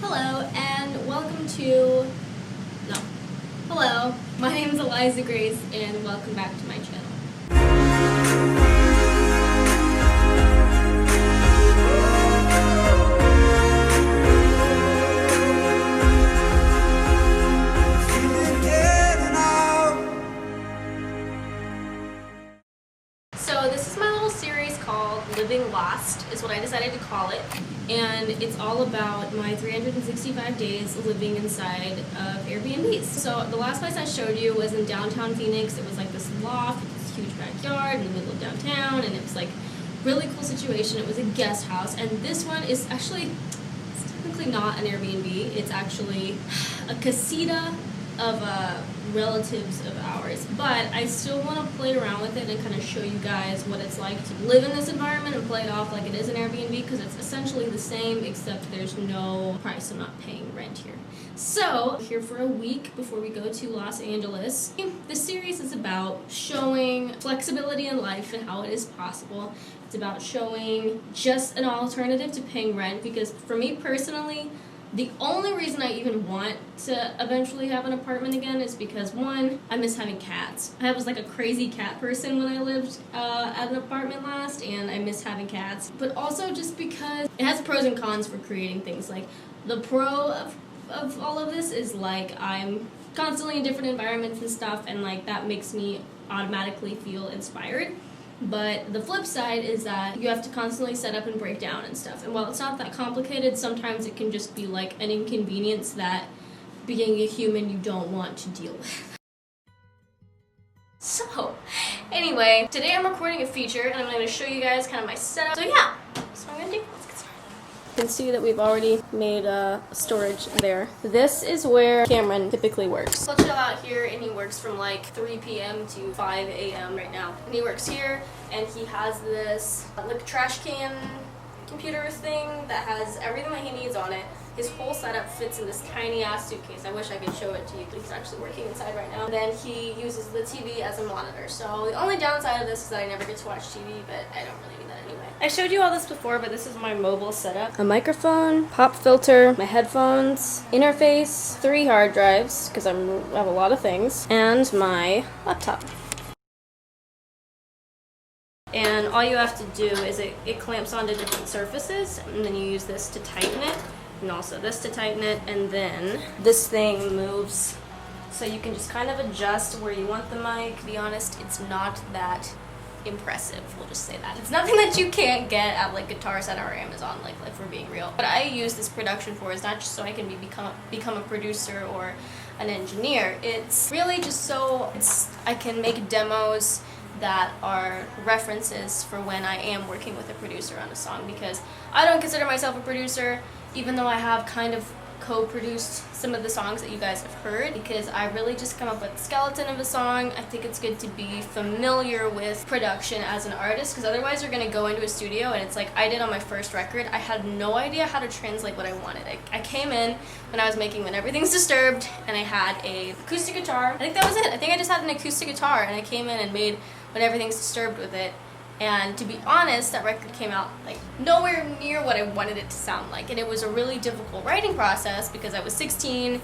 Hello, and welcome to... No. Hello, my name is Eliza Grace, and welcome back to my channel. So this is my little series called Living Lost, is what I decided to call it. And it's all about my 365 days living inside of Airbnbs. So the last place I showed you was in downtown Phoenix. It was like this loft with this huge backyard in the middle of downtown, and it was like really cool situation. It was a guest house, and this one is actually, it's technically not an Airbnb. It's actually a casita of relatives of ours, but I still want to play around with it and kind of show you guys what it's like to live in this environment and play it off like it is an Airbnb, because it's essentially the same except there's no price. I'm not paying rent here. So here for a week before we go to Los Angeles. This series is about showing flexibility in life and how it is possible. It's about showing just an alternative to paying rent, because for me personally, the only reason I even want to eventually have an apartment again is because, one, I miss having cats. I was like a crazy cat person when I lived at an apartment last, and I miss having cats. But also just because it has pros and cons for creating things. Like, the pro of all of this is, like, I'm constantly in different environments and stuff, and, like, that makes me automatically feel inspired. But the flip side is that you have to constantly set up and break down and stuff. And while it's not that complicated, sometimes it can just be like an inconvenience that, being a human, you don't want to deal with. So, anyway, today I'm recording a feature, and I'm going to show you guys kind of my setup. So yeah, that's what I'm going to do. Let's get started. You can see that we've already made storage there. This is where Cameron typically works. He'll chill out here, and he works from like 3 p.m. to 5 a.m. right now. And he works here, and he has this like trash can computer thing that has everything that he needs on it. His whole setup fits in this tiny ass suitcase. I wish I could show it to you, but he's actually working inside right now. And then he uses the TV as a monitor. So the only downside of this is that I never get to watch TV, but I don't really need that anyway. I showed you all this before, but this is my mobile setup. A microphone, pop filter, my headphones, interface, 3 hard drives, because I have a lot of things, and my laptop. And all you have to do is it clamps onto different surfaces, and then you use this to tighten it, and also this to tighten it, and then this thing moves so you can just kind of adjust where you want the mic. To be honest, it's not that impressive, we'll just say that. It's nothing that you can't get at like Guitar Center or Amazon, like if we're being real. What I use this production for is not just so I can become a producer or an engineer. It's really just so I can make demos that are references for when I am working with a producer on a song, because I don't consider myself a producer, even though I have kind of co-produced some of the songs that you guys have heard, because I really just come up with the skeleton of a song. I think it's good to be familiar with production as an artist, because otherwise you're going to go into a studio and it's like I did on my first record. I had no idea how to translate what I wanted. I came in when I was making When Everything's Disturbed, and I had a acoustic guitar. I think that was it. I think I just had an acoustic guitar, and I came in and made When Everything's Disturbed with it. And to be honest, that record came out like nowhere near what I wanted it to sound like. And it was a really difficult writing process because I was 16,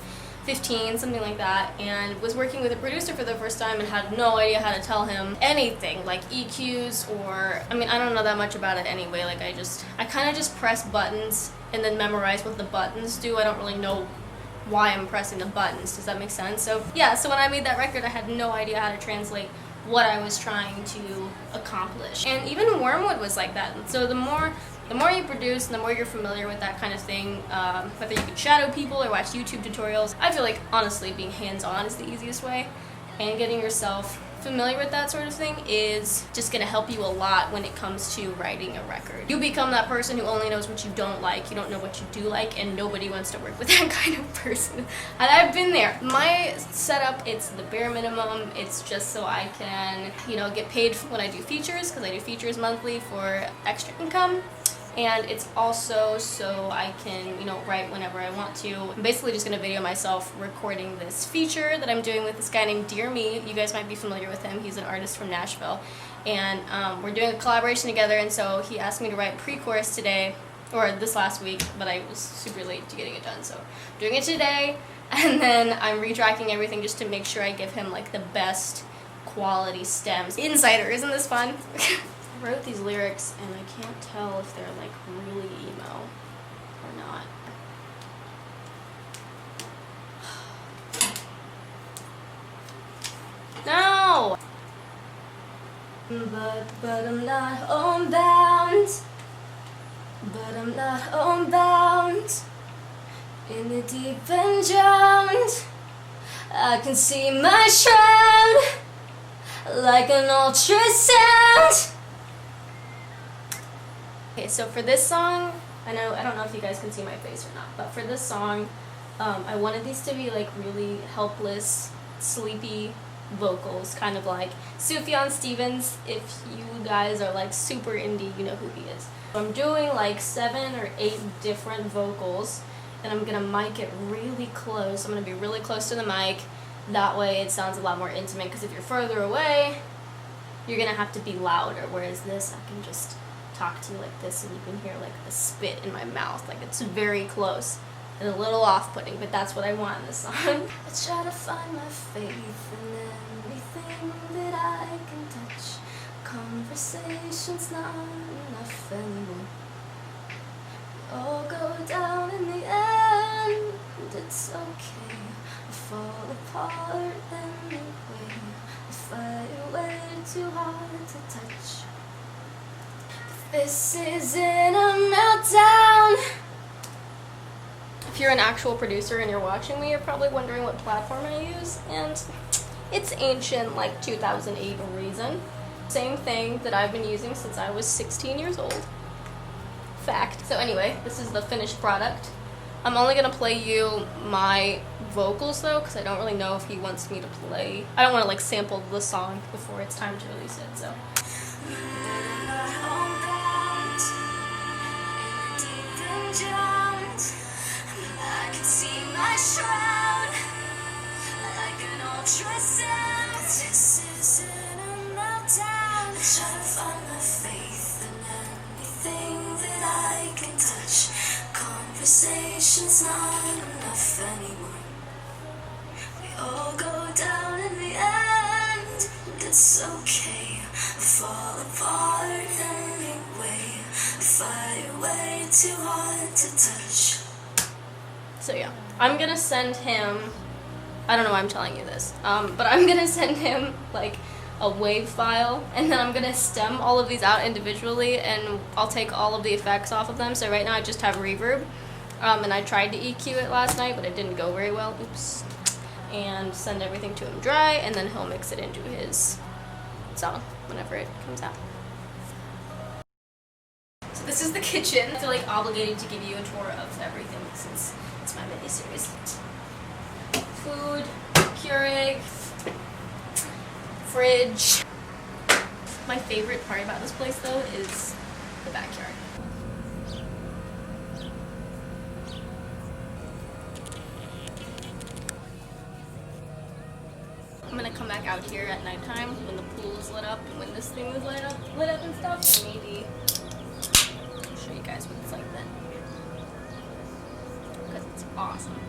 15, something like that, and was working with a producer for the first time and had no idea how to tell him anything, like EQs or, I mean, I don't know that much about it anyway. Like I kind of just press buttons and then memorize what the buttons do. I don't really know why I'm pressing the buttons. Does that make sense? So yeah, so when I made that record, I had no idea how to translate what I was trying to accomplish. And even Wormwood was like that. And so the more you produce and the more you're familiar with that kind of thing, whether you can shadow people or watch YouTube tutorials, I feel like honestly being hands-on is the easiest way, and getting yourself familiar with that sort of thing is just going to help you a lot when it comes to writing a record. You become that person who only knows what you don't like, you don't know what you do like, and nobody wants to work with that kind of person. And I've been there. My setup, it's the bare minimum. It's just so I can, get paid when I do features, because I do features monthly for extra income. And it's also so I can, write whenever I want to. I'm basically just going to video myself recording this feature that I'm doing with this guy named Dear Me. You guys might be familiar with him. He's an artist from Nashville. And we're doing a collaboration together, and so he asked me to write pre-chorus today or this last week, but I was super late to getting it done, so I'm doing it today, and then I'm retracking everything just to make sure I give him like the best quality stems. Insider, isn't this fun? I wrote these lyrics and I can't tell if they're like really emo or not. No! But I'm not homebound. But I'm not homebound. In the deep and drowned, I can see my shroud like an ultrasound. Okay, so for this song, I don't know if you guys can see my face or not, but for this song, I wanted these to be like really helpless, sleepy vocals, kind of like Sufjan Stevens. If you guys are like super indie, you know who he is. I'm doing like 7 or 8 different vocals, and I'm gonna mic it really close. I'm gonna be really close to the mic. That way it sounds a lot more intimate, because if you're further away, you're gonna have to be louder, whereas this, I can just talk to you like this and you can hear like the spit in my mouth. Like, it's very close and a little off-putting, but that's what I want in this song. I try to find my faith in everything that I can touch. Conversation's not enough anymore. We all go down in the end, it's okay. I fall apart anyway. I fight way too hard to touch. This isn't a meltdown. If you're an actual producer and you're watching me, you're probably wondering what platform I use, and it's ancient, like 2008 Reason. Same thing that I've been using since I was 16 years old. Fact. So anyway, this is the finished product. I'm only gonna play you my vocals though, because I don't really know if he wants me to play. I don't want to like sample the song before it's time to release it, so. I can see my shroud like an ultrasound. This isn't a meltdown. I try to find my faith in anything that I can touch. Conversation's not enough anymore. We all go down in the end, and it's okay. I fall apart anyway. I fight way too hard to touch. So yeah, I'm gonna send him, I don't know why I'm telling you this, but I'm gonna send him like a WAV file, and then I'm gonna stem all of these out individually, and I'll take all of the effects off of them. So right now I just have reverb, and I tried to EQ it last night, but it didn't go very well, oops, and send everything to him dry, and then he'll mix it into his song whenever it comes out. So this is the kitchen. I feel like obligated to give you a tour of everything since it's my mini-series. Food, Keurig, fridge. My favorite part about this place though is the backyard. I'm gonna come back out here at nighttime when the pool is lit up and when this thing is lit up and stuff, and maybe I'll show you guys what it's like then. Because it's awesome.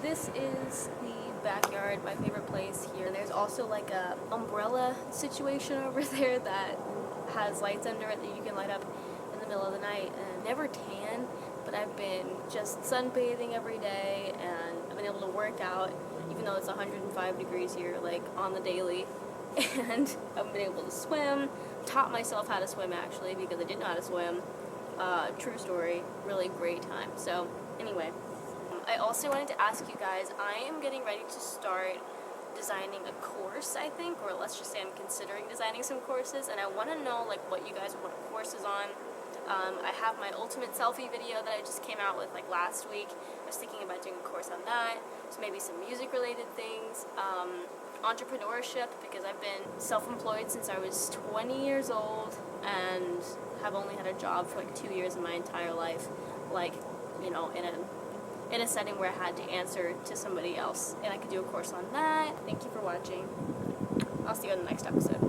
This is the backyard, my favorite place here. There's also like a umbrella situation over there that has lights under it that you can light up in the middle of the night. And I never tan, but I've been just sunbathing every day, and I've been able to work out even though it's 105 degrees here, like on the daily. And I've been able to swim, taught myself how to swim actually because I didn't know how to swim. True story, really great time. So anyway, I also wanted to ask you guys, I am getting ready to start designing a course, I think, or let's just say I'm considering designing some courses, and I want to know like what you guys want courses on. I have my ultimate selfie video that I just came out with like last week. I was thinking about doing a course on that, so maybe some music related things, entrepreneurship, because I've been self-employed since I was 20 years old and have only had a job for like 2 years in my entire life, like, you know, in a setting where I had to answer to somebody else, and I could do a course on that. Thank you for watching. I'll see you in the next episode.